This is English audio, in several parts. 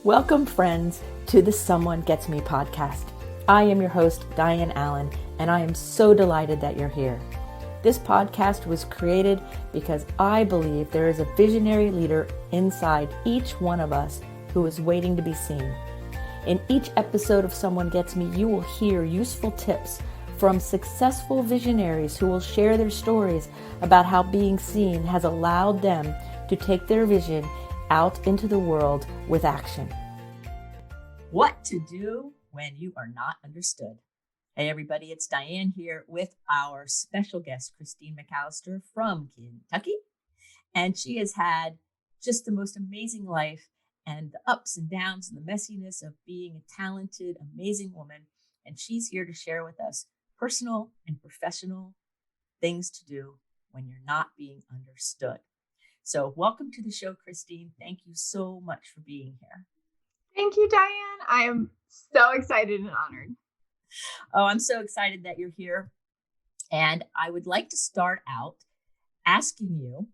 Welcome, friends, to the Someone Gets Me podcast. I am your host, Diane Allen, and I am so delighted that you're here. This podcast was created because I believe there is a visionary leader inside each one of us who is waiting to be seen. In each episode of Someone Gets Me, you will hear useful tips from successful visionaries who will share their stories about how being seen has allowed them to take their vision out into the world with action. What to do when you are not understood. Hey everybody, it's Diane here with our special guest, Christine McAlister from Kentucky. And she has had just the most amazing life and the ups and downs and the messiness of being a talented, amazing woman. And she's here to share with us personal and professional things to do when you're not being understood. So welcome to the show, Christine. Thank you so much for being here. Thank you, Diane. I am so excited and honored. Oh, I'm so excited that you're here. And I would like to start out asking you,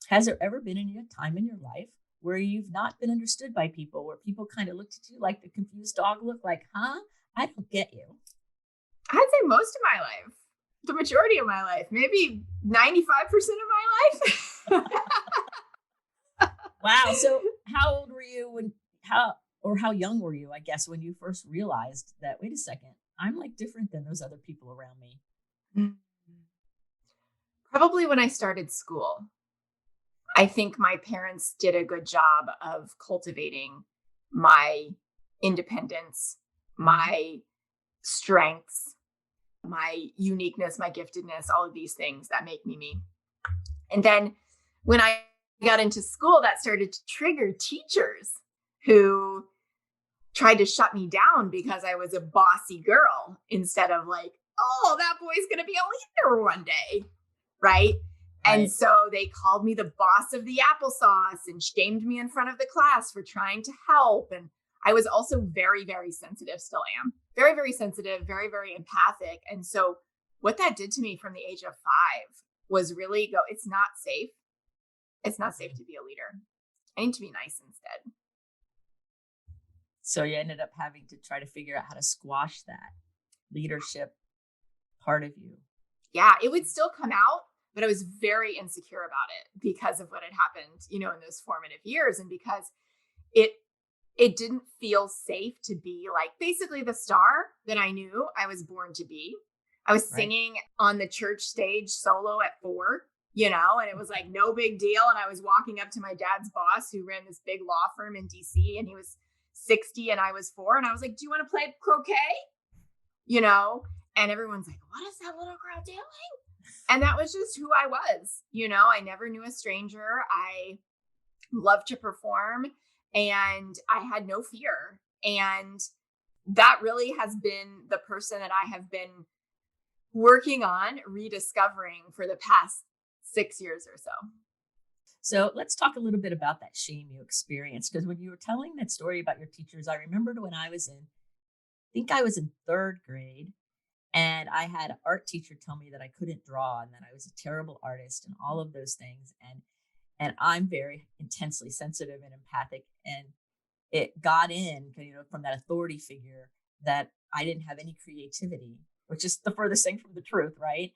has there ever been any time in your life where you've not been understood by people, where people kind of looked at you like the confused dog look, like, huh? I don't get you. I'd say most of my life, the majority of my life, maybe 95% of my life. Wow. So how old were you when, how young were you, I guess, when you first realized that, wait a second, I'm like different than those other people around me? Probably when I started school. I think my parents did a good job of cultivating my independence, my strengths, my uniqueness, my giftedness, all of these things that make me me. And then when I got into school, that started to trigger teachers who tried to shut me down because I was a bossy girl instead of like, oh, that boy's going to be a leader one day. Right. And so they called me the boss of the applesauce and shamed me in front of the class for trying to help. And I was also very, very sensitive, still am. Very, very sensitive, very, very empathic. And so what that did to me from the age of 5 was really go, it's not safe. It's not safe to be a leader. I need to be nice instead. So you ended up having to try to figure out how to squash that leadership part of you. Yeah, it would still come out, but I was very insecure about it because of what had happened, in those formative years. And because it didn't feel safe to be like basically the star that I knew I was born to be. I was singing on the church stage solo at 4, and it was like no big deal. And I was walking up to my dad's boss who ran this big law firm in DC, and he was 60 and I was 4. And I was like, do you want to play croquet? And everyone's like, what is that little girl doing? And that was just who I was. I never knew a stranger. I loved to perform and I had no fear. And that really has been the person that I have been working on rediscovering for the past 6 years or so. So let's talk a little bit about that shame you experienced. Because when you were telling that story about your teachers, I remembered when I was in 3rd grade, and I had an art teacher tell me that I couldn't draw and that I was a terrible artist and all of those things. And I'm very intensely sensitive and empathic. And it got in, from that authority figure that I didn't have any creativity, which is the furthest thing from the truth, right?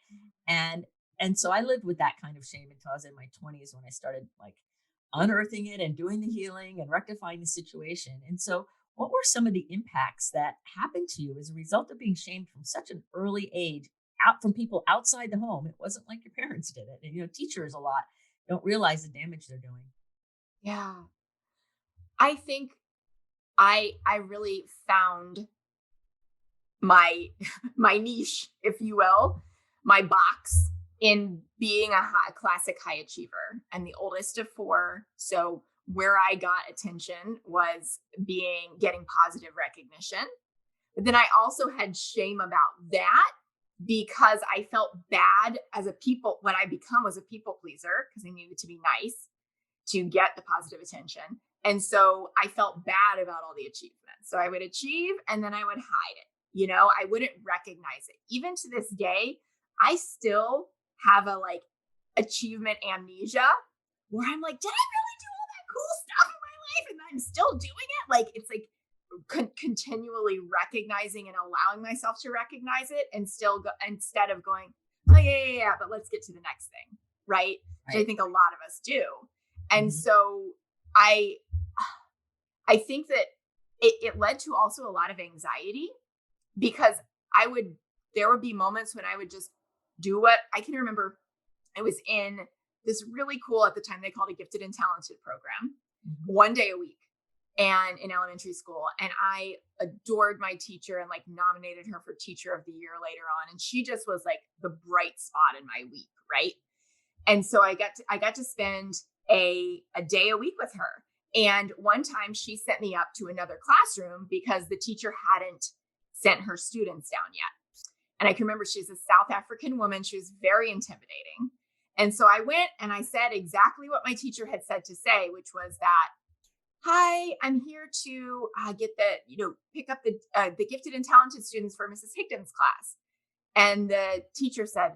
And so I lived with that kind of shame until I was in my 20s when I started like unearthing it and doing the healing and rectifying the situation. And so what were some of the impacts that happened to you as a result of being shamed from such an early age, out from people outside the home? It wasn't like your parents did it. And, teachers a lot don't realize the damage they're doing. Yeah. I think I really found my niche, if you will, my box in being a classic high achiever and the oldest of 4. So where I got attention was getting positive recognition. But then I also had shame about that because I felt bad what I become was a people pleaser because I needed to be nice to get the positive attention. And so I felt bad about all the achievements. So I would achieve and then I would hide it. I wouldn't recognize it. Even to this day, I still have a achievement amnesia where I'm like, did I really do all that cool stuff in my life and I'm still doing it. Like, it's like continually recognizing and allowing myself to recognize it and still go, instead of going, oh yeah, but let's get to the next thing. Right. Which I think a lot of us do. And so I think that it led to also a lot of anxiety, because there would be moments when I would just do what I can remember. I was in this really cool, at the time they called a gifted and talented program, one day a week, and in elementary school. And I adored my teacher and like nominated her for teacher of the year later on. And she just was like the bright spot in my week. Right. And so I got to spend a day a week with her. And one time she sent me up to another classroom because the teacher hadn't sent her students down yet. And I can remember she's a South African woman. She was very intimidating. And so I went and I said exactly what my teacher had said to say, which was that, hi, I'm here to pick up the gifted and talented students for Mrs. Higdon's class. And the teacher said,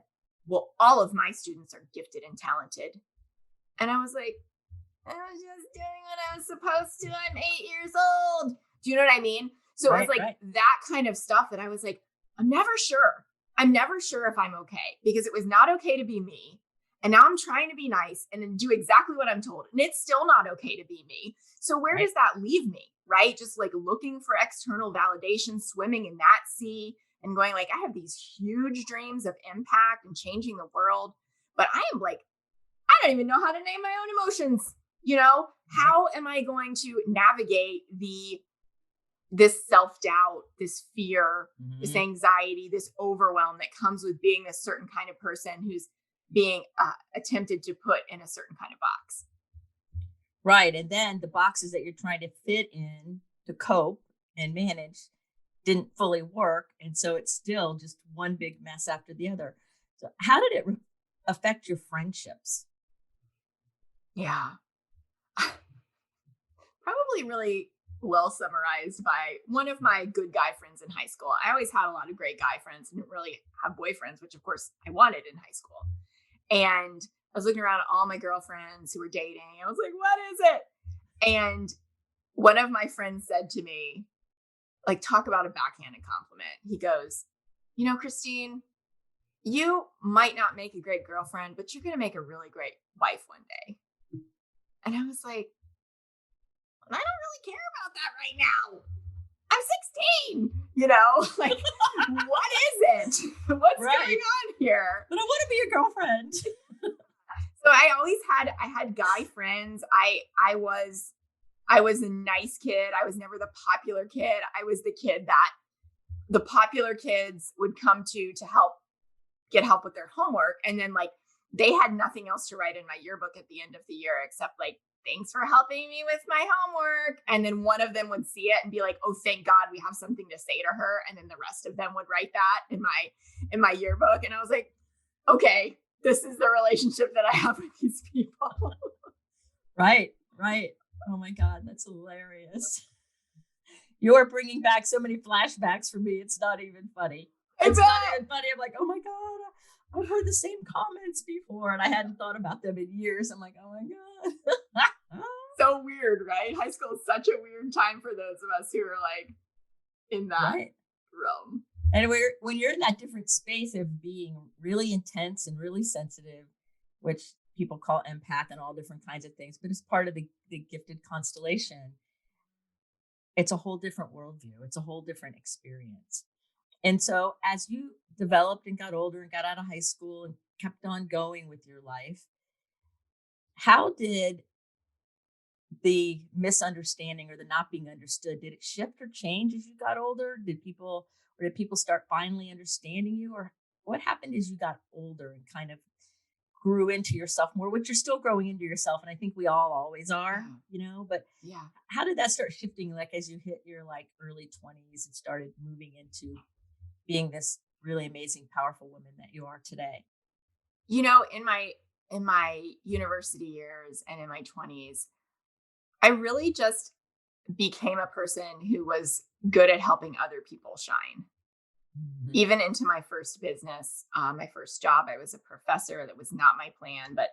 well, all of my students are gifted and talented. And I was like, I was just doing what I was supposed to. I'm 8 years old. Do you know what I mean? So it was like that kind of stuff that I was like, I'm never sure. I'm never sure if I'm okay, because it was not okay to be me. And now I'm trying to be nice and then do exactly what I'm told. And it's still not okay to be me. So where does that leave me? Right? Just like looking for external validation, swimming in that sea and going like, I have these huge dreams of impact and changing the world, but I am like, I don't even know how to name my own emotions. How am I going to navigate this self-doubt, this fear, this anxiety, this overwhelm that comes with being a certain kind of person who's being attempted to put in a certain kind of box? Right. And then the boxes that you're trying to fit in to cope and manage didn't fully work. And so it's still just one big mess after the other. So how did it affect your friendships? Yeah. Probably really well summarized by one of my good guy friends in high school. I always had a lot of great guy friends and didn't really have boyfriends, which of course I wanted in high school. And I was looking around at all my girlfriends who were dating. I was like, what is it? And one of my friends said to me, like, talk about a backhanded compliment. He goes, Christine, you might not make a great girlfriend, but you're going to make a really great wife one day. And I was like, I don't really care about that right now. I'm 16, like, what is it? What's going on here? But I want to be your girlfriend. So I had guy friends. I was a nice kid. I was never the popular kid. I was the kid that the popular kids would come to get help with their homework. And then like, they had nothing else to write in my yearbook at the end of the year, except like, thanks for helping me with my homework. And then one of them would see it and be like, oh, thank God we have something to say to her. And then the rest of them would write that in my yearbook. And I was like, okay, this is the relationship that I have with these people. Right. Oh my God, that's hilarious. You're bringing back so many flashbacks for me. It's not even funny. It's not even funny. I'm like, oh my God, I've heard the same comments before and I hadn't thought about them in years. I'm like, oh my God. So weird, right? High school is such a weird time for those of us who are like in that realm. And when you're in that different space of being really intense and really sensitive, which people call empath and all different kinds of things, but it's part of the gifted constellation, it's a whole different worldview. It's a whole different experience. And so as you developed and got older and got out of high school and kept on going with your life, how did the misunderstanding or the not being understood, did it shift or change as you got older? Did people start finally understanding you? Or what happened as you got older and kind of grew into yourself more, which you're still growing into yourself? And I think we all always are, but how did that start shifting? Like as you hit your like early 20s and started moving into being this really amazing, powerful woman that you are today? In my university years and in my 20s, I really just became a person who was good at helping other people shine. Mm-hmm. Even into my first business, my first job, I was a professor. That was not my plan, but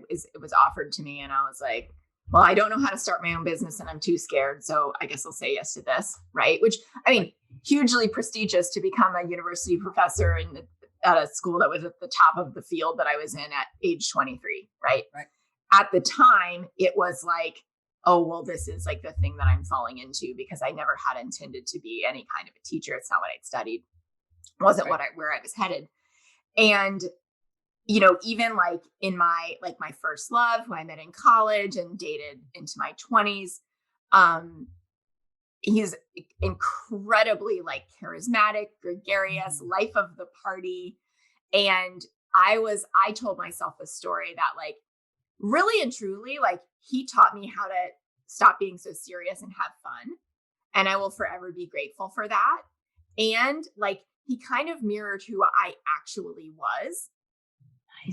it was offered to me. And I was like, well, I don't know how to start my own business and I'm too scared. So I guess I'll say yes to this. Right. Which, I mean, hugely prestigious to become a university professor at a school that was at the top of the field that I was in at age 23. Right. At the time, it was like, oh, well, this is like the thing that I'm falling into because I never had intended to be any kind of a teacher. It's not what I'd studied. It wasn't where I was headed. And, even like in my first love, who I met in college and dated into my 20s, he's incredibly like charismatic, gregarious, life of the party. And I told myself a story that like really and truly, like he taught me how to stop being so serious and have fun. And I will forever be grateful for that. And like he kind of mirrored who I actually was,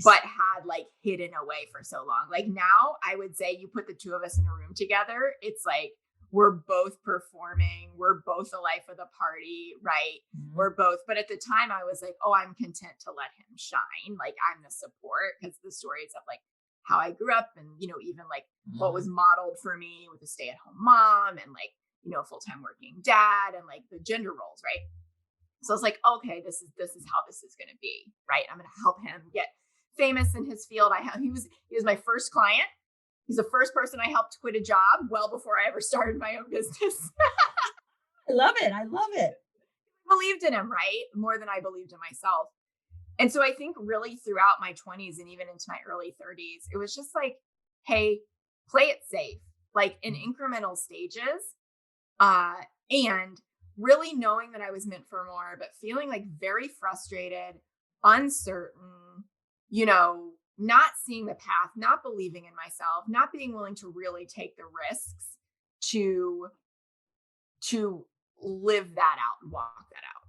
but had like hidden away for so long. Like now I would say you put the two of us in a room together, it's like we're both performing, we're both the life of the party, right? Mm-hmm. We're both, but at the time I was like, oh, I'm content to let him shine. Like I'm the support, because the stories of like how I grew up and, even like what was modeled for me with a stay-at-home mom and like, full-time working dad and like the gender roles, right? So I was like, okay, this is how this is going to be, right? I'm going to help him get famous in his field. He was my first client. He's the first person I helped quit a job well before I ever started my own business. I love it. I believed in him, right? More than I believed in myself. And so I think really throughout my 20s and even into my early 30s, it was just like, hey, play it safe, like in incremental stages. And really knowing that I was meant for more, but feeling like very frustrated, uncertain, not seeing the path, not believing in myself, not being willing to really take the risks to live that out and walk that out.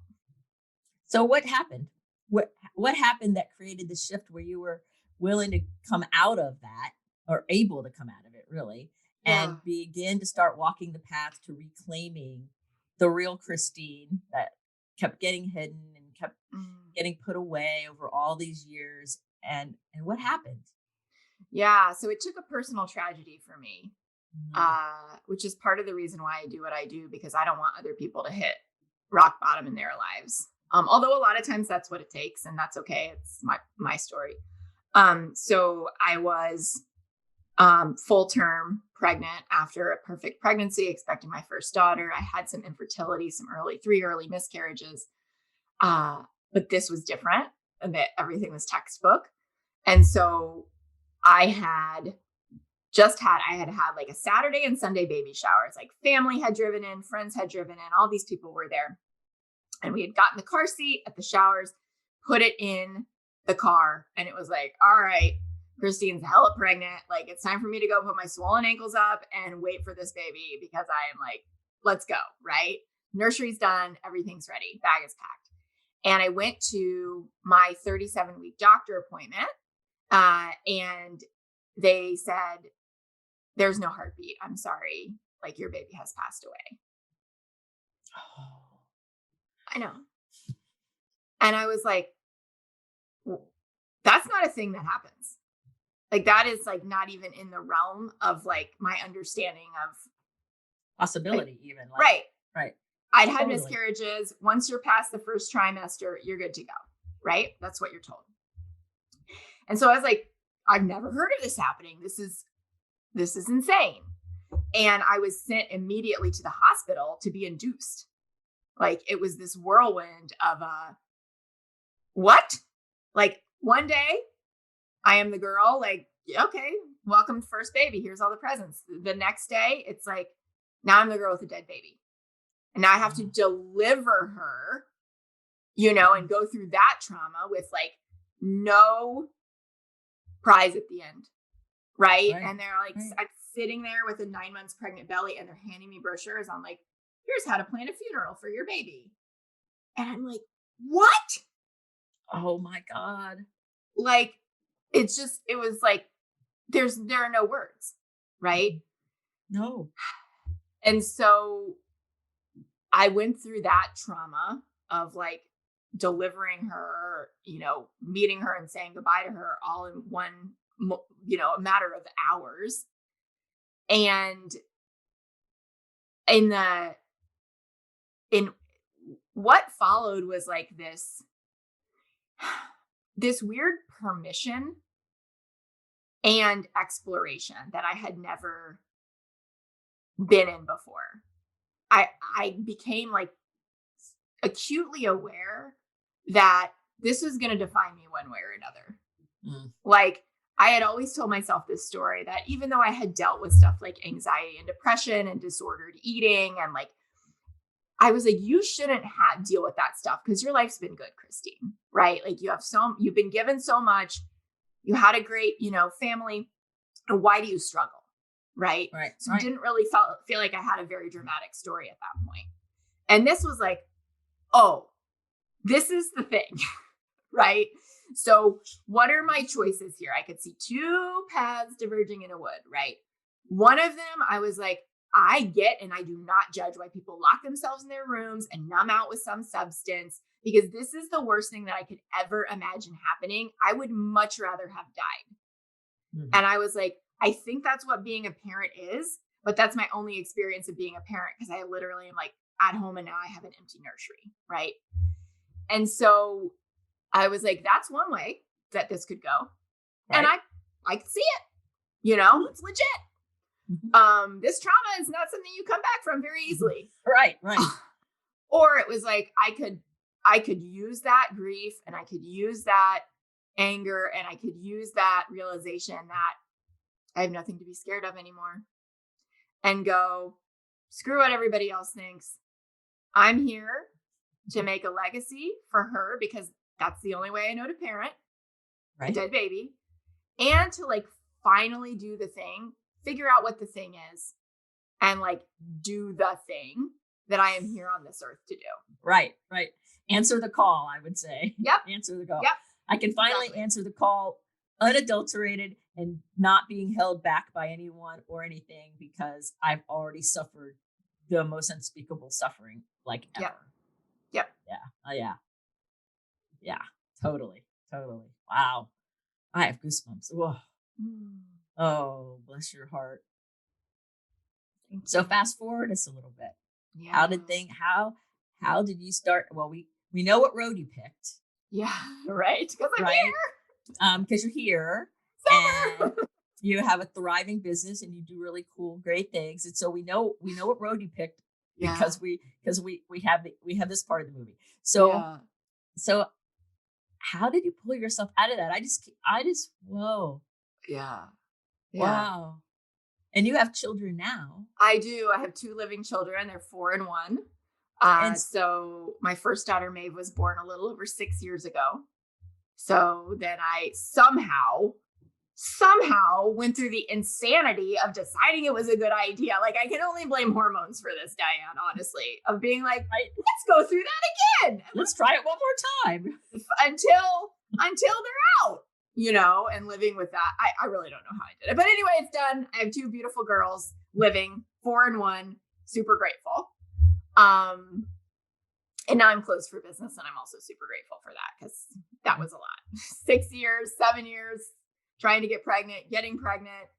So what happened? What happened that created the shift where you were willing to come out of that, or able to come out of it really, and begin to start walking the path to reclaiming the real Christine that kept getting hidden and kept getting put away over all these years? And what happened? Yeah. So it took a personal tragedy for me, which is part of the reason why I do what I do, because I don't want other people to hit rock bottom in their lives. Although a lot of times that's what it takes, and that's okay. It's my story. So I was full term pregnant after a perfect pregnancy, expecting my first daughter. I had some infertility, three early miscarriages. But this was different, and that everything was textbook. And so I had had like a Saturday and Sunday baby showers. Like family had driven in, friends had driven in, all these people were there. And we had gotten the car seat at the showers, put it in the car. And it was like, all right, Christine's hella pregnant. Like, it's time for me to go put my swollen ankles up and wait for this baby, because I am like, let's go, right? Nursery's done. Everything's ready. Bag is packed. And I went to my 37-week doctor appointment. And they said, there's no heartbeat. I'm sorry. Like, your baby has passed away. Oh. I know. And I was like, well, that's not a thing that happens. Like, that is like not even in the realm of like my understanding of possibility, like, even. Like, right. I'd had Totally. Miscarriages. Once you're past the first trimester, you're good to go. Right. That's what you're told. And so I was like, I've never heard of this happening. This is insane. And I was sent immediately to the hospital to be induced. Like, it was this whirlwind of what? Like, one day I am the girl, like, okay, welcome to first baby. Here's all the presents. The next day it's like, now I'm the girl with a dead baby. And now I have to deliver her, and go through that trauma with like no prize at the end. Right. And they're like, I'm sitting there with a 9 months pregnant belly, and they're handing me brochures on like, here's how to plan a funeral for your baby. And I'm like, what? Oh my God. Like, it was like, there are no words. Right. No. And so I went through that trauma of like delivering her, meeting her and saying goodbye to her all in one, a matter of hours. And in what followed was like this weird permission and exploration that I had never been in before. I became like acutely aware that this was going to define me one way or another. Like, I had always told myself this story that even though I had dealt with stuff like anxiety and depression and disordered eating, and like, I was like, you shouldn't deal with that stuff because your life's been good, Christine, right? Like, you've been given so much, you had a great, family. And why do you struggle? Right. So I didn't really feel like I had a very dramatic story at that point. And this was like, oh, this is the thing, right? So what are my choices here? I could see two paths diverging in a wood, right? One of them, I was like, I get, and I do not judge why people lock themselves in their rooms and numb out with some substance, because this is the worst thing that I could ever imagine happening. I would much rather have died. And I was like, I think that's what being a parent is, but that's my only experience of being a parent, because I literally am like at home and now I have an empty nursery, right? And so I was like, that's one way that this could go. Right. And I could see it, it's legit. This trauma is not something you come back from very easily. Right. Or it was like, I could use that grief, and I could use that anger, and I could use that realization that I have nothing to be scared of anymore, and go, screw what everybody else thinks. I'm here to make a legacy for her, because that's the only way I know to parent a dead baby, and to like finally do the thing, figure out what the thing is, and like do the thing that I am here on this earth to do. Right. Answer the call, I would say. Yep. Answer the call. Yep. I can finally answer the call unadulterated and not being held back by anyone or anything, because I've already suffered the most unspeakable suffering like ever. Yep. Yeah. Yeah. Totally. Wow. I have goosebumps. Whoa. Oh, bless your heart. So fast forward us a little bit. Yeah. How did you start? Well, we know what road you picked. Yeah. Right. Because I'm here. Because you're here. And you have a thriving business and you do really cool, great things. And so we know what road you picked, because we have this part of the movie. So how did you pull yourself out of that? I just whoa. Yeah. Wow. And you have children now. I do. I have 2 living children. They're 4 and 1. So my first daughter, Maeve, was born a little over 6 years ago. So then I somehow went through the insanity of deciding it was a good idea. Like, I can only blame hormones for this, Diane, honestly, of being like, let's go through that again. Let's try it one more time until they're out, and living with that. I really don't know how I did it, but anyway, it's done. I have 2 beautiful girls living, 4 and 1, super grateful. And now I'm closed for business, and I'm also super grateful for that, because that was a lot. 6 years, 7 years, trying to get pregnant, getting pregnant,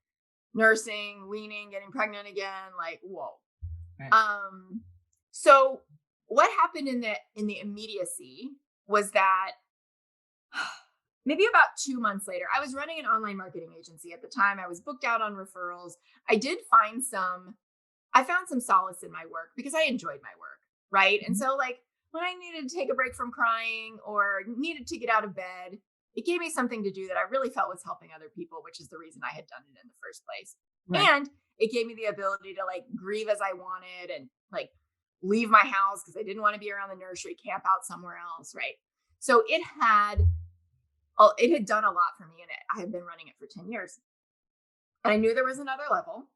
nursing, weaning, getting pregnant again. Like, whoa. Right. So what happened in the immediacy was that maybe about 2 months later, I was running an online marketing agency at the time. I was booked out on referrals. I found some solace in my work because I enjoyed my work. Right. And so like, when I needed to take a break from crying or needed to get out of bed, it gave me something to do that I really felt was helping other people, which is the reason I had done it in the first place. Right. And it gave me the ability to like grieve as I wanted and like leave my house because I didn't want to be around the nursery, camp out somewhere else. Right. So it had done a lot for me, and I had been running it for 10 years. And I knew there was another level.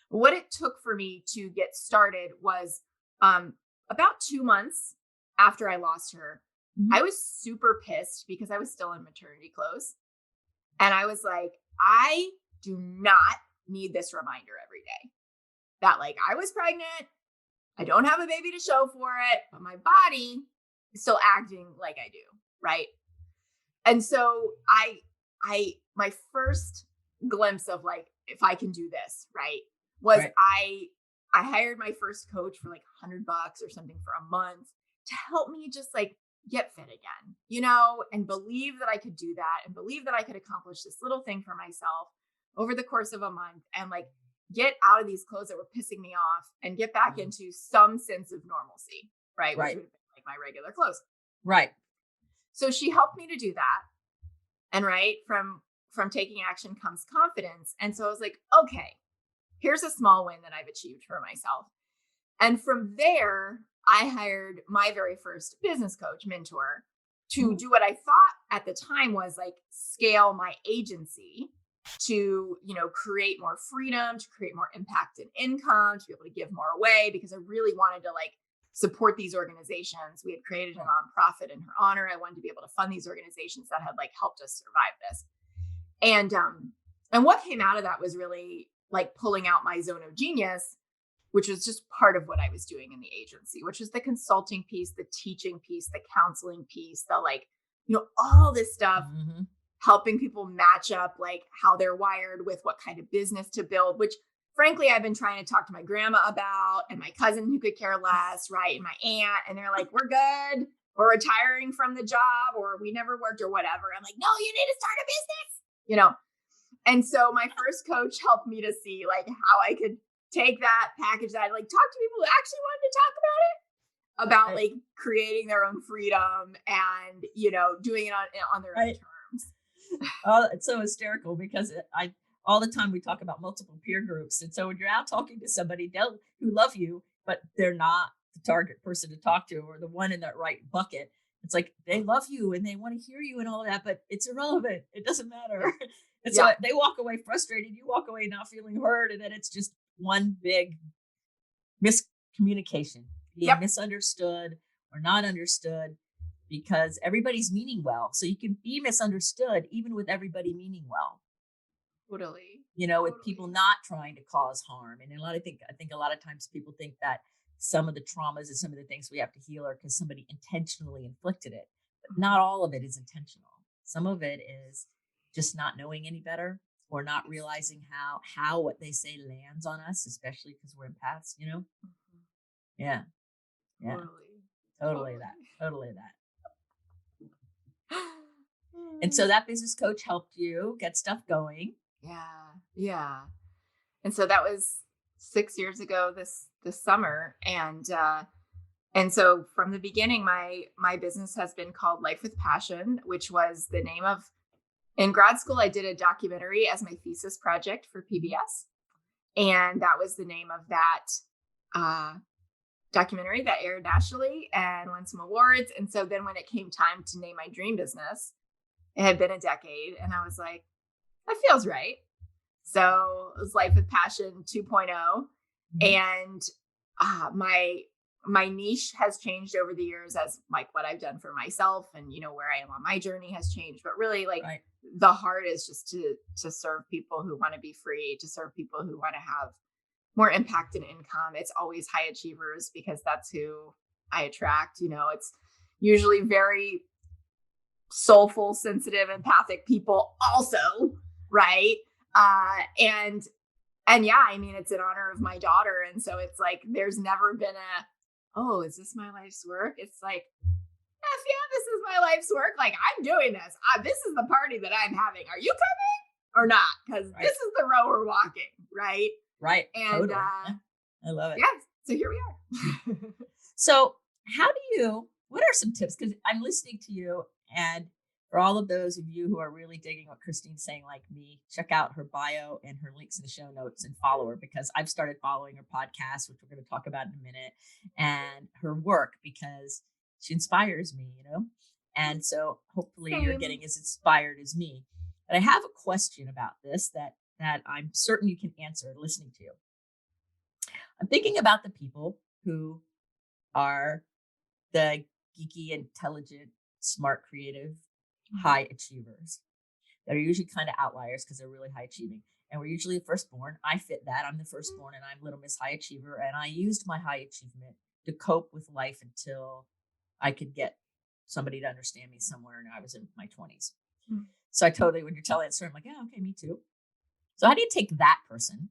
What it took for me to get started was about 2 months after I lost her. I was super pissed because I was still in maternity clothes. And I was like, I do not need this reminder every day that like I was pregnant. I don't have a baby to show for it, but my body is still acting like I do. Right. And so my first glimpse of like if I can do this, right? Was Right. I hired my first coach for like $100 or something for a month to help me just like get fit again, and believe that I could do that and believe that I could accomplish this little thing for myself over the course of a month and like get out of these clothes that were pissing me off and get back into some sense of normalcy, right? Which Right. would have been like my regular clothes. Right. So she helped me to do that. And right from taking action comes confidence. And so I was like, okay, here's a small win that I've achieved for myself. And from there, I hired my very first business coach mentor to do what I thought at the time was like scale my agency to, create more freedom, to create more impact and income, to be able to give more away because I really wanted to like support these organizations. We had created a nonprofit in her honor. I wanted to be able to fund these organizations that had like helped us survive this. And what came out of that was really like pulling out my zone of genius, which was just part of what I was doing in the agency, which was the consulting piece, the teaching piece, the counseling piece, the like, all this stuff, helping people match up like how they're wired with what kind of business to build, which frankly, I've been trying to talk to my grandma about and my cousin who could care less, right? And my aunt, and they're like, we're good. We're retiring from the job or we never worked or whatever. I'm like, no, you need to start a business, And so my first coach helped me to see like how I could take that, package that, like talk to people who actually wanted to talk about like creating their own freedom and, doing it on their own terms. Oh, it's so hysterical because all the time we talk about multiple peer groups. And so when you're out talking to somebody who love you, but they're not the target person to talk to or the one in that right bucket, it's like they love you and they want to hear you and all of that, but it's irrelevant. It doesn't matter. And so they walk away frustrated. You walk away not feeling heard. And then it's just one big miscommunication, being misunderstood or not understood because everybody's meaning well. So you can be misunderstood even with everybody meaning well. Totally. With people not trying to cause harm. And I think a lot of times people think that some of the traumas and some of the things we have to heal are because somebody intentionally inflicted it. But not all of it is intentional. Some of it is just not knowing any better or not realizing how what they say lands on us, especially because we're empaths, Yeah. Yeah. Totally that. And so that business coach helped you get stuff going. Yeah. And so that was 6 years ago this summer. And so from the beginning, my business has been called Life with Passion, which was the name of, in grad school, I did a documentary as my thesis project for PBS. And that was the name of that documentary that aired nationally and won some awards. And so then when it came time to name my dream business, it had been a decade. And I was like, that feels right. So it was Life with Passion 2.0. And my niche has changed over the years as like what I've done for myself and, where I am on my journey has changed. But really like the heart is just to serve people who want to be free, to serve people who want to have more impact and income. It's always high achievers because that's who I attract. It's usually very soulful, sensitive, empathic people also, right? And yeah, I mean, it's in honor of my daughter. And so it's like, there's never been oh, is this my life's work? It's like, yeah, this is my life's work. Like I'm doing this. This is the party that I'm having. Are you coming or not? Because this is the row we're walking, right? Right. And totally. I love it. Yeah. So here we are. So what are some tips? Because I'm listening to you, and for all of those of you who are really digging what Christine's saying, like me, check out her bio and her links in the show notes and follow her, because I've started following her podcast, which we're going to talk about in a minute, and her work because she inspires me, And so hopefully you're getting as inspired as me. But I have a question about this that I'm certain you can answer listening to you. I'm thinking about the people who are the geeky, intelligent, smart, creative, high achievers that are usually kind of outliers because they're really high achieving. And we're usually the firstborn. I fit that. I'm the firstborn and I'm Little Miss High Achiever. And I used my high achievement to cope with life until I could get somebody to understand me somewhere. And I was in my 20s. So I totally, when you're telling that story, I'm like, yeah, okay, me too. So how do you take that person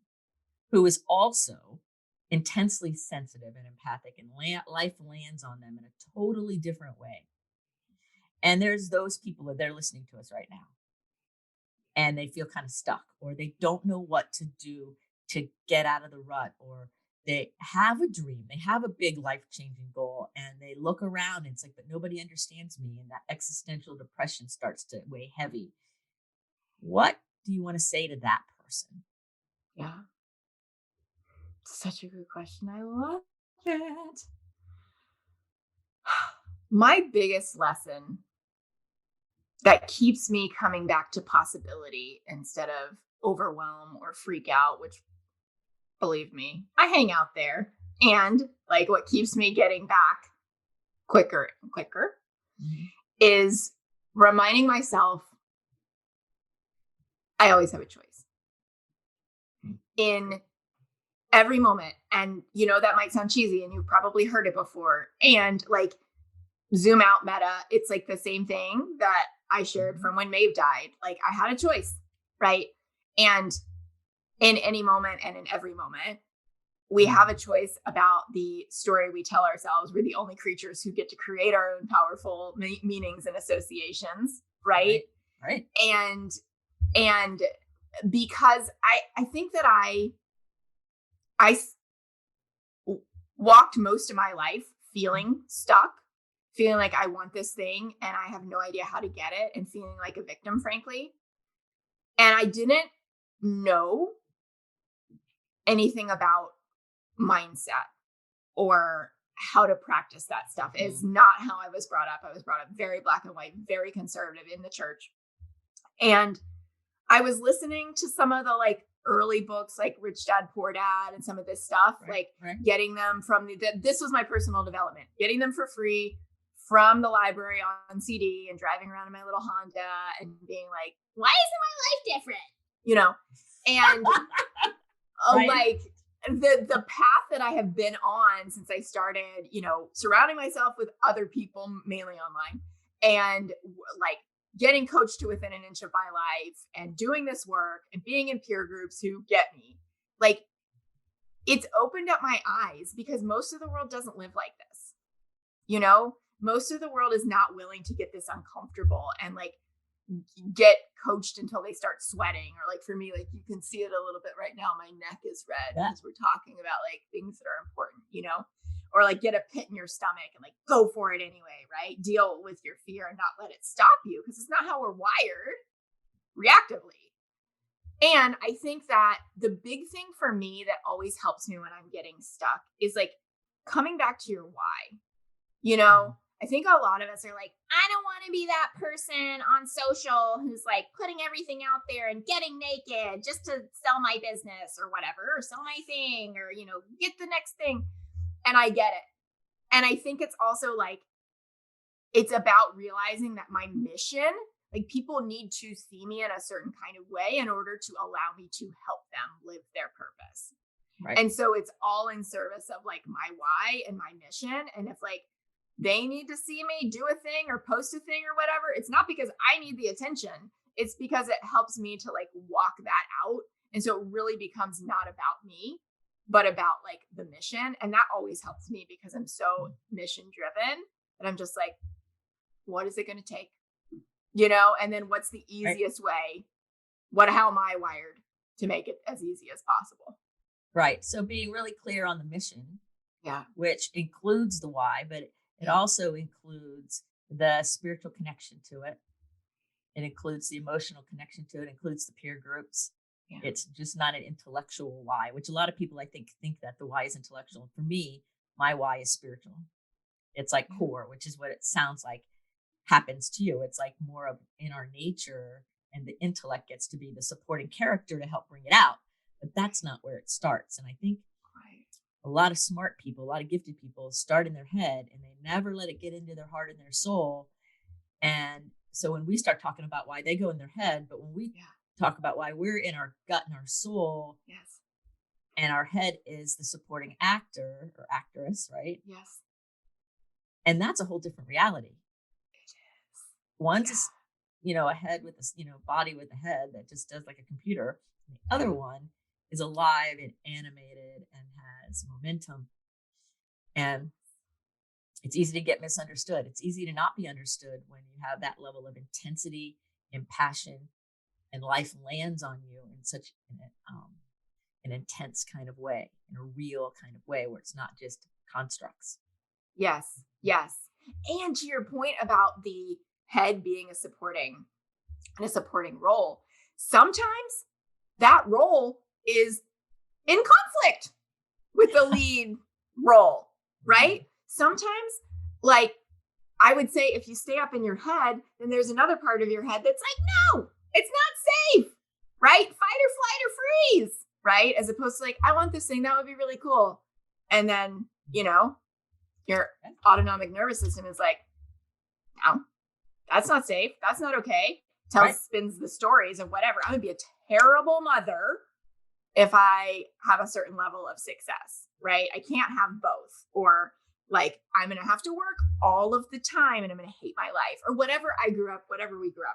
who is also intensely sensitive and empathic, and life lands on them in a totally different way? And there's those people that they're listening to us right now, and they feel kind of stuck, or they don't know what to do to get out of the rut, or they have a dream, they have a big life-changing goal, and they look around and it's like, but nobody understands me, and that existential depression starts to weigh heavy. What do you want to say to that person? Yeah. Such a good question. I love it. My biggest lesson that keeps me coming back to possibility instead of overwhelm or freak out, which, believe me, I hang out there. And like what keeps me getting back quicker and quicker is reminding myself I always have a choice in every moment. And that might sound cheesy and you've probably heard it before. And like, zoom out meta, it's like the same thing that I shared from when Maeve died. Like I had a choice, right? And in any moment and in every moment, we have a choice about the story we tell ourselves. We're the only creatures who get to create our own powerful meanings and associations, right? Right. And because I think that I walked most of my life feeling stuck, feeling like I want this thing and I have no idea how to get it, and feeling like a victim, frankly. And I didn't know anything about mindset or how to practice that stuff. It's not how I was brought up. I was brought up very black and white, very conservative in the church. And I was listening to some of the like early books, like Rich Dad, Poor Dad, and some of this stuff, getting them from this was my personal development, getting them for free from the library on CD and driving around in my little Honda and being like, why isn't my life different? And like the path that I have been on since I started, surrounding myself with other people, mainly online, and like getting coached to within an inch of my life and doing this work and being in peer groups who get me, like it's opened up my eyes, because most of the world doesn't live like this. Most of the world is not willing to get this uncomfortable and like get coached until they start sweating, or like for me, like you can see it a little bit right now, my neck is red because we're talking about like things that are important, or like get a pit in your stomach and like go for it anyway, right? Deal with your fear and not let it stop you, because it's not how we're wired reactively. And I think that the big thing for me that always helps me when I'm getting stuck is like coming back to your why. I think a lot of us are like, I don't want to be that person on social who's like putting everything out there and getting naked just to sell my business or whatever, or sell my thing, or, get the next thing. And I get it. And I think it's also like, it's about realizing that my mission, like people need to see me in a certain kind of way in order to allow me to help them live their purpose. Right. And so it's all in service of like my why and my mission. And if like, they need to see me do a thing or post a thing or whatever, it's not because I need the attention. It's because it helps me to like walk that out. And so it really becomes not about me, but about like the mission. And that always helps me because I'm so mission driven that I'm just like, what is it going to take? And then what's the easiest way? How am I wired to make it as easy as possible? Right. So being really clear on the mission, which includes the why, but it also includes the spiritual connection to it. It includes the emotional connection to it. It includes the peer groups. Yeah. It's just not an intellectual why, which a lot of people, I think that the why is intellectual. For me, my why is spiritual. It's like core, which is what it sounds like happens to you. It's like more of in our nature, and the intellect gets to be the supporting character to help bring it out. But that's not where it starts. And I think a lot of smart people, a lot of gifted people start in their head and they never let it get into their heart and their soul. And so when we start talking about why, they go in their head, but when we talk about why, we're in our gut and our soul. Yes. And our head is the supporting actor or actress, right? Yes. And that's a whole different reality. It is. One's a head with a body with a head that just does like a computer. The other one is alive and animated and has momentum. And it's easy to get misunderstood. It's easy to not be understood when you have that level of intensity and passion, and life lands on you in such an intense kind of way, in a real kind of way where it's not just constructs. Yes. And to your point about the head being a supporting role, sometimes that role is in conflict with the lead role, right? Sometimes, like, I would say if you stay up in your head, then there's another part of your head that's like, no, it's not safe, right? Fight or flight or freeze, right? As opposed to like, I want this thing, that would be really cool. And then, your autonomic nervous system is like, no, that's not safe. That's not okay. Spins the stories of whatever. I'm going to be a terrible mother if I have a certain level of success, right? I can't have both. Or like, I'm going to have to work all of the time and I'm going to hate my life, or whatever we grew up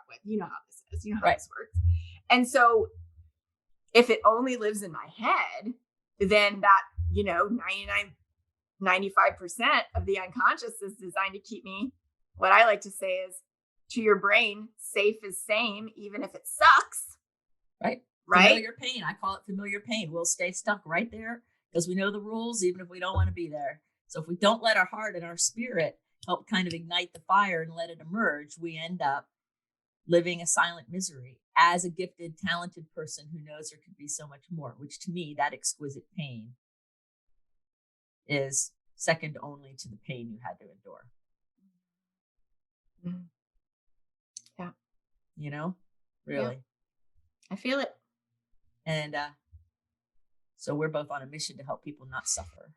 with. You know how this is. You know how this works. And so if it only lives in my head, then that, 95% of the unconscious is designed to keep me, what I like to say is, to your brain, safe is same, even if it sucks. Right. Familiar pain. I call it familiar pain. We'll stay stuck right there because we know the rules, even if we don't want to be there. So if we don't let our heart and our spirit help kind of ignite the fire and let it emerge, we end up living a silent misery as a gifted, talented person who knows there could be so much more, which to me, that exquisite pain is second only to the pain you had to endure. Yeah. Really. Yeah. I feel it. And so we're both on a mission to help people not suffer.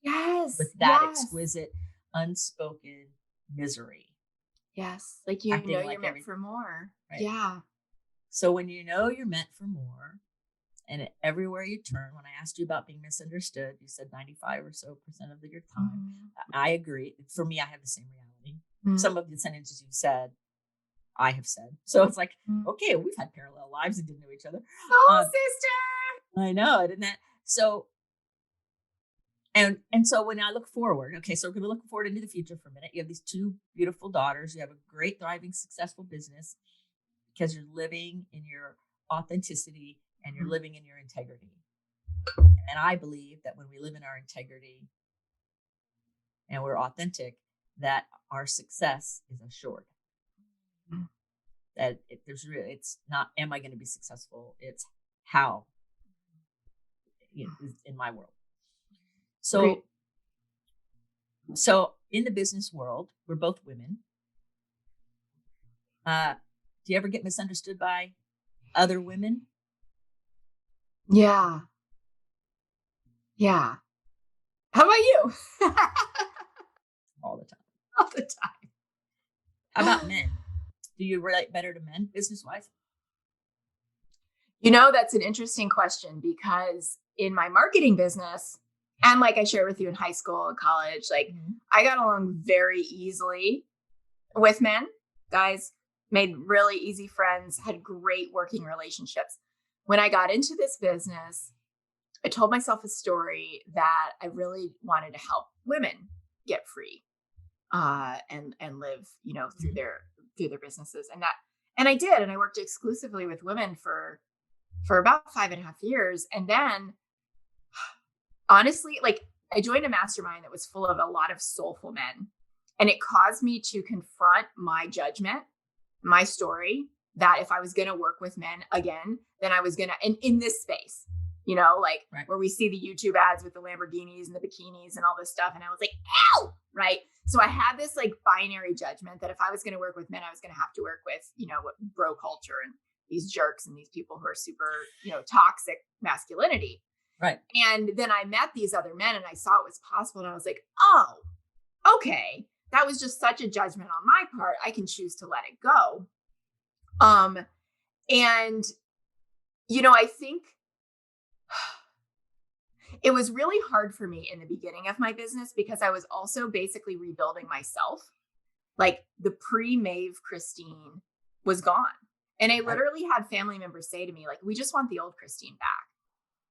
Yes. With that exquisite, unspoken misery. Yes. Like you're meant for more. Right? Yeah. So when you know you're meant for more, and everywhere you turn, when I asked you about being misunderstood, you said 95% or so of your time. I agree. For me, I have the same reality. Some of the sentences you've said, I have said. So it's like, okay, we've had parallel lives and didn't know each other. Oh, sister. I know, didn't that? So, and so when I look forward, okay, so we're going to look forward into the future for a minute. You have these two beautiful daughters. You have a great, thriving, successful business because you're living in your authenticity and you're living in your integrity. And I believe that when we live in our integrity and we're authentic, that our success is assured. That it's not, am I going to be successful? It's how, in my world. So in the business world, we're both women. Do you ever get misunderstood by other women? Yeah. How about you? All the time. All the time. How about men? Do you relate better to men business-wise? That's an interesting question because in my marketing business, and like I shared with you in high school and college, like I got along very easily with men. Guys, made really easy friends, had great working relationships. When I got into this business, I told myself a story that I really wanted to help women get free and live, through their businesses. And I did. And I worked exclusively with women for about 5.5 years. And then honestly, like I joined a mastermind that was full of a lot of soulful men. And it caused me to confront my judgment, my story, that if I was going to work with men again, then I was going to, and in this space, where we see the YouTube ads with the Lamborghinis and the bikinis and all this stuff. And I was like, ow, right? So I had this like binary judgment that if I was going to work with men, I was going to have to work with, bro culture and these jerks and these people who are super, toxic masculinity. Right. And then I met these other men and I saw it was possible. And I was like, oh, okay. That was just such a judgment on my part. I can choose to let it go. And, I think it was really hard for me in the beginning of my business because I was also basically rebuilding myself. Like the pre-Maeve Christine was gone. And I literally had family members say to me, like, we just want the old Christine back.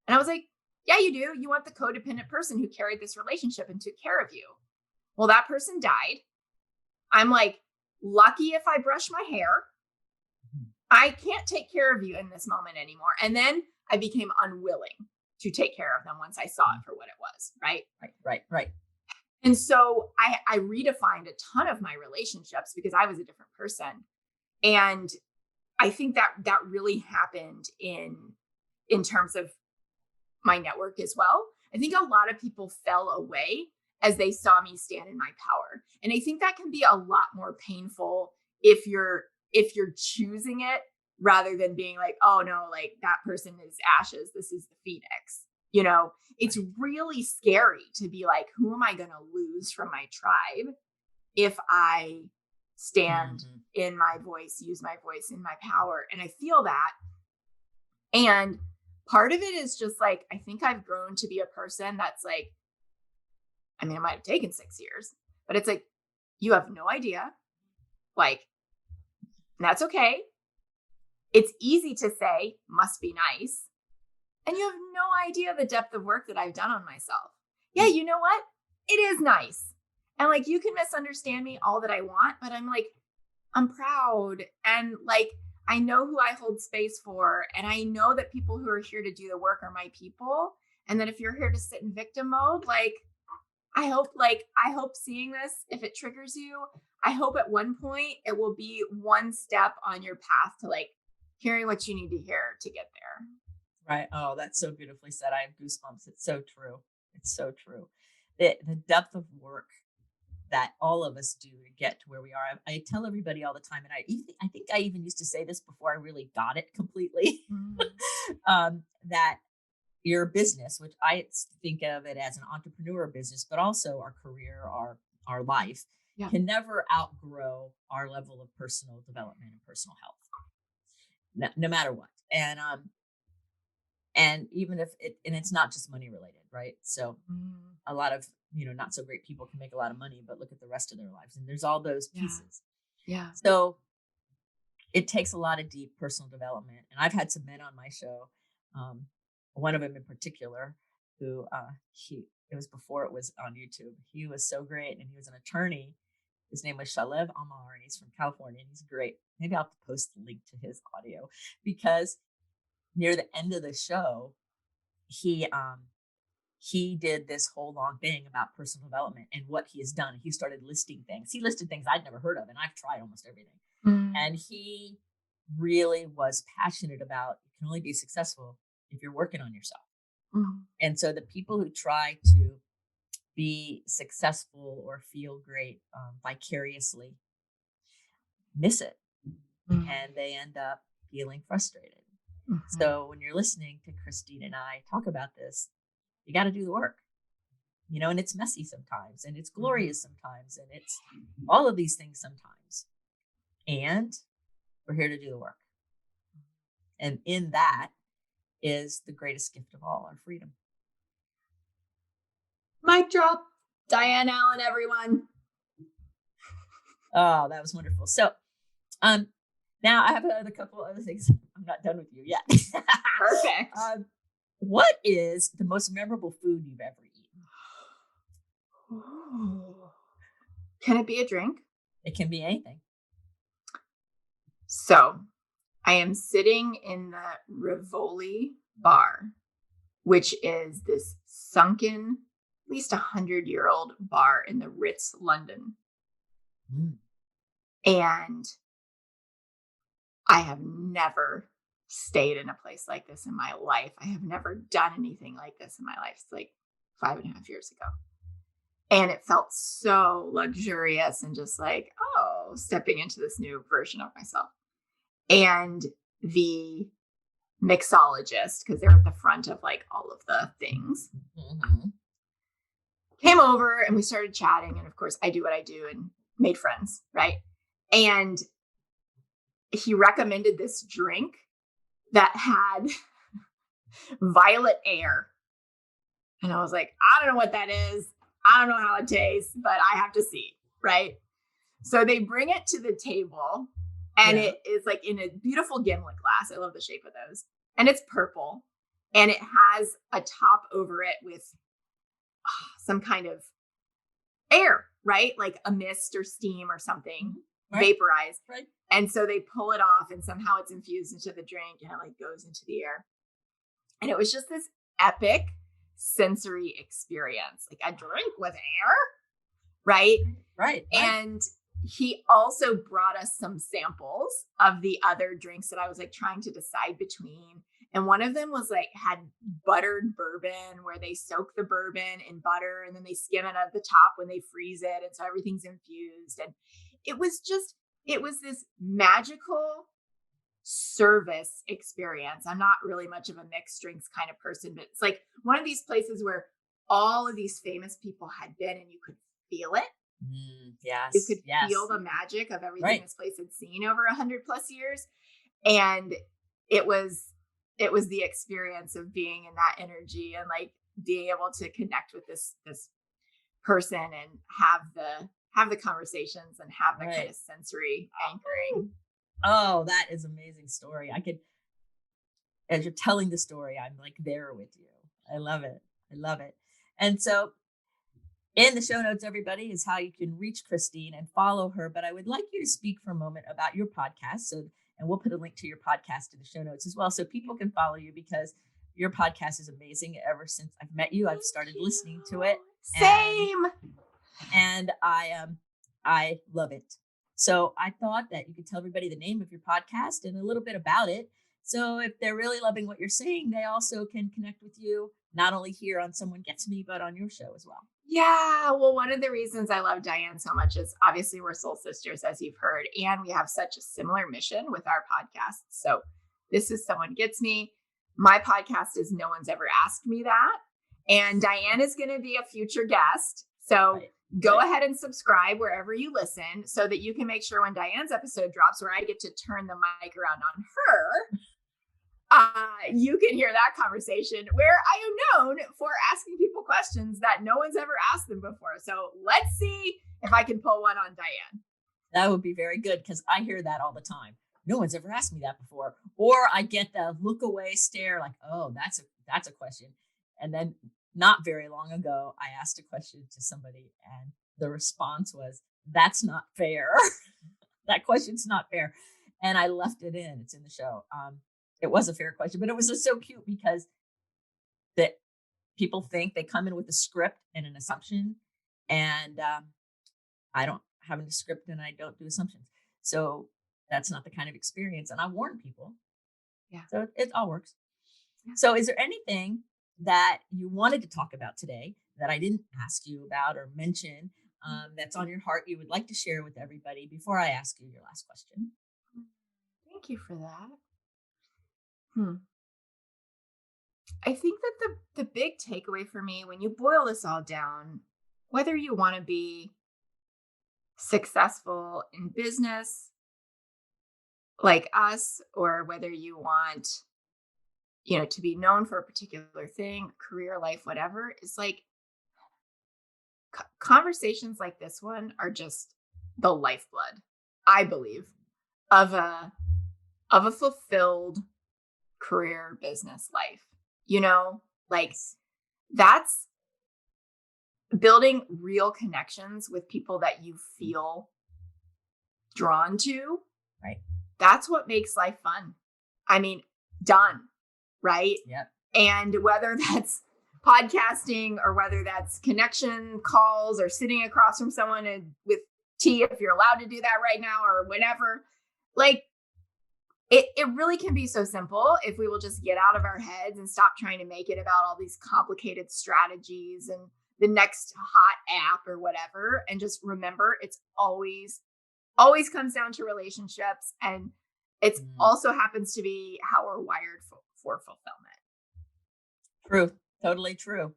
And I was like, yeah, you do. You want the codependent person who carried this relationship and took care of you. Well, that person died. I'm like, lucky if I brush my hair. I can't take care of you in this moment anymore. And then I became unwilling to take care of them once I saw it for what it was. Right. Right. And so I redefined a ton of my relationships because I was a different person. And I think that really happened in terms of my network as well. I think a lot of people fell away as they saw me stand in my power. And I think that can be a lot more painful if you're choosing it rather than being like, oh no, like that person is ashes. This is the phoenix. It's really scary to be like, who am I going to lose from my tribe if I stand in my voice, use my voice in my power? And I feel that. And part of it is just like, I think I've grown to be a person that's like, I mean, it might have taken 6 years, but it's like, you have no idea. Like, that's okay. It's easy to say, must be nice. And you have no idea the depth of work that I've done on myself. Yeah, you know what? It is nice. And like, you can misunderstand me all that I want, but I'm like, I'm proud. And like, I know who I hold space for. And I know that people who are here to do the work are my people. And that if you're here to sit in victim mode, like, I hope seeing this, if it triggers you, I hope at one point it will be one step on your path to like hearing what you need to hear to get there. Right. Oh, that's so beautifully said. I have goosebumps. It's so true. It's so true. The depth of work that all of us do to get to where we are. I tell everybody all the time, and I think I even used to say this before I really got it completely, that your business, which I think of it as an entrepreneur business, but also our career, our life, can never outgrow our level of personal development and personal health, no matter what. And even if it's not just money related, right? So a lot of, not so great people can make a lot of money, but look at the rest of their lives. And there's all those pieces. Yeah. So it takes a lot of deep personal development. And I've had some men on my show. One of them in particular, who it was before it was on YouTube. He was so great. And he was an attorney. His name was Shalev Amar, and he's from California, and he's great. Maybe I'll have to post the link to his audio, because near the end of the show, he did this whole long thing about personal development and what he has done. He started listing things. He listed things I'd never heard of, and I've tried almost everything. And he really was passionate about, you can only be successful if you're working on yourself. And so the people who try to be successful or feel great vicariously miss it, and they end up feeling frustrated. So when you're listening to Christine and I talk about this, you got to do the work, and it's messy sometimes, and it's glorious sometimes, and it's all of these things sometimes. And we're here to do the work. And in that is the greatest gift of all, our freedom. Mic drop. Diane Allen, everyone. Oh, that was wonderful. So, now I have a couple other things. I'm not done with you yet. Perfect. What is the most memorable food you've ever eaten? Can it be a drink? It can be anything. So I am sitting in the Rivoli bar, which is this sunken, at least 100-year-old bar in the Ritz, London. And I have never stayed in a place like this in my life. I have never done anything like this in my life. It's like 5.5 years ago. And it felt so luxurious and just like, stepping into this new version of myself. And the mixologist, because they're at the front of like all of the things, came over and we started chatting. And of course, I do what I do and made friends, right? And he recommended this drink that had violet air. And I was like, I don't know what that is. I don't know how it tastes, but I have to see, right? So they bring it to the table And it is like in a beautiful gimlet glass. I love the shape of those. And it's purple. And it has a top over it with some kind of air, right? Like a mist or steam or something, vaporized. Right. And so they pull it off and somehow it's infused into the drink and it like goes into the air. And it was just this epic sensory experience, like a drink with air. Right. And he also brought us some samples of the other drinks that I was like trying to decide between. And one of them was like had buttered bourbon where they soak the bourbon in butter and then they skim it at the top when they freeze it. And so everything's infused. And it was this magical service experience. I'm not really much of a mixed drinks kind of person, but it's like one of these places where all of these famous people had been and you could feel it. Yes. You could feel the magic of everything this place had seen over 100+ years. And it was the experience of being in that energy and like being able to connect with this person and have the conversations and have the kind of sensory anchoring. Oh, that is an amazing story. As you're telling the story, I'm like there with you. I love it. And so in the show notes, everybody, is how you can reach Christine and follow her. But I would like you to speak for a moment about your podcast. And we'll put a link to your podcast in the show notes as well, so people can follow you, because your podcast is amazing. Ever since I've met you, I've started listening to it. Same. And I love it. So I thought that you could tell everybody the name of your podcast and a little bit about it. So if they're really loving what you're saying, they also can connect with you, not only here on Someone Gets Me, but on your show as well. Yeah. Well, one of the reasons I love Diane so much is obviously we're soul sisters, as you've heard, and we have such a similar mission with our podcast. So this is Someone Gets Me. My podcast is No One's Ever Asked Me That. And Diane is going to be a future guest. So go ahead and subscribe wherever you listen so that you can make sure when Diane's episode drops, where I get to turn the mic around on her, you can hear that conversation where I am known for asking people questions that no one's ever asked them before. So let's see if I can pull one on Diane. That would be very good, because I hear that all the time. No one's ever asked me that before. Or I get the look away stare like, oh, that's a question. And then not very long ago, I asked a question to somebody and the response was, that's not fair. That question's not fair. And I left it in. It's in the show. It was a fair question, but it was just so cute, because that people think they come in with a script and an assumption, and I don't have a script and I don't do assumptions. So that's not the kind of experience. And I warn people. Yeah. So it all works. Yeah. So is there anything that you wanted to talk about today that I didn't ask you about or mention that's on your heart you would like to share with everybody before I ask you your last question? Thank you for that. I think that the big takeaway for me, when you boil this all down, whether you want to be successful in business like us, or whether you want, to be known for a particular thing, career, life, whatever, is like conversations like this one are just the lifeblood, I believe, of a fulfilled career, business, life. Like that's building real connections with people that you feel drawn to. Right. That's what makes life fun. I mean, done. Right. Yep. And whether that's podcasting or whether that's connection calls or sitting across from someone and with tea, if you're allowed to do that right now or whenever, like it really can be so simple if we will just get out of our heads and stop trying to make it about all these complicated strategies and the next hot app or whatever. And just remember, it's always comes down to relationships. And it also happens to be how we're wired for fulfillment. True. Totally true.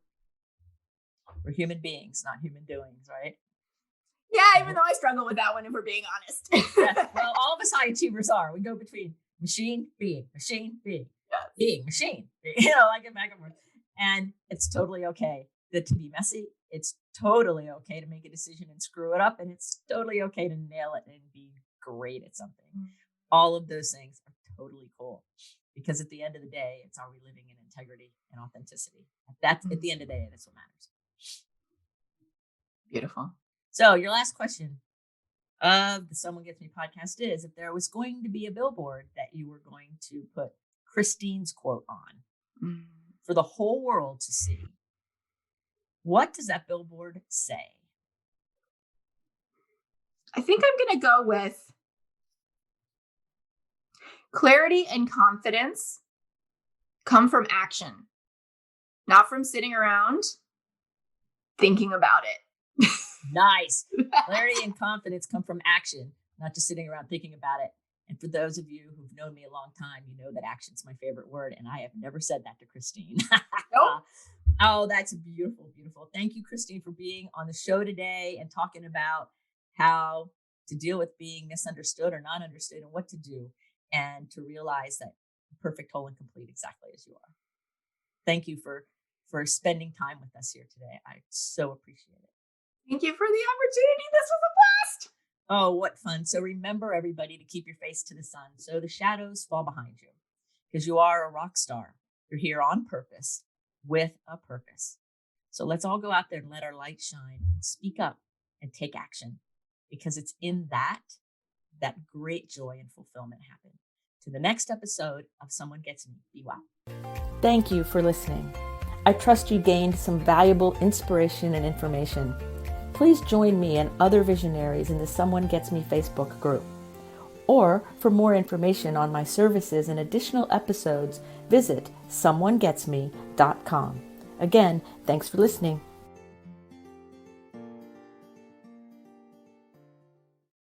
We're human beings, not human doings, right? Yeah, even though I struggle with that one, if we're being honest. Yes. Well, all of us high achievers are. We go between machine, being, yes. Being, machine, like it back and forth. And it's totally okay to be messy. It's totally okay to make a decision and screw it up. And it's totally okay to nail it and be great at something. All of those things are totally cool, because at the end of the day, it's, are we living in integrity and authenticity? That's at the end of the day, that's what matters. Beautiful. So your last question of the Someone Gets Me podcast is, if there was going to be a billboard that you were going to put Christine's quote on for the whole world to see, what does that billboard say? I think I'm going to go with clarity and confidence come from action, not from sitting around thinking about it. Nice. Clarity and confidence come from action, not just sitting around thinking about it. And for those of you who've known me a long time, you know that action's my favorite word, and I have never said that to Christine. Nope. Oh, that's beautiful, beautiful. Thank you, Christine, for being on the show today and talking about how to deal with being misunderstood or not understood, and what to do, and to realize that you're perfect, whole, and complete exactly as you are. Thank you for spending time with us here today. I so appreciate it. Thank you for the opportunity. This was a blast. Oh, what fun. So remember, everybody, to keep your face to the sun so the shadows fall behind you, because you are a rock star. You're here on purpose with a purpose. So let's all go out there and let our light shine and speak up and take action, because it's in that great joy and fulfillment happen. To the next episode of Someone Gets Me. Be well. Thank you for listening. I trust you gained some valuable inspiration and information. Please join me and other visionaries in the Someone Gets Me Facebook group. Or for more information on my services and additional episodies, visit someonegetsme.com. Again, thanks for listening.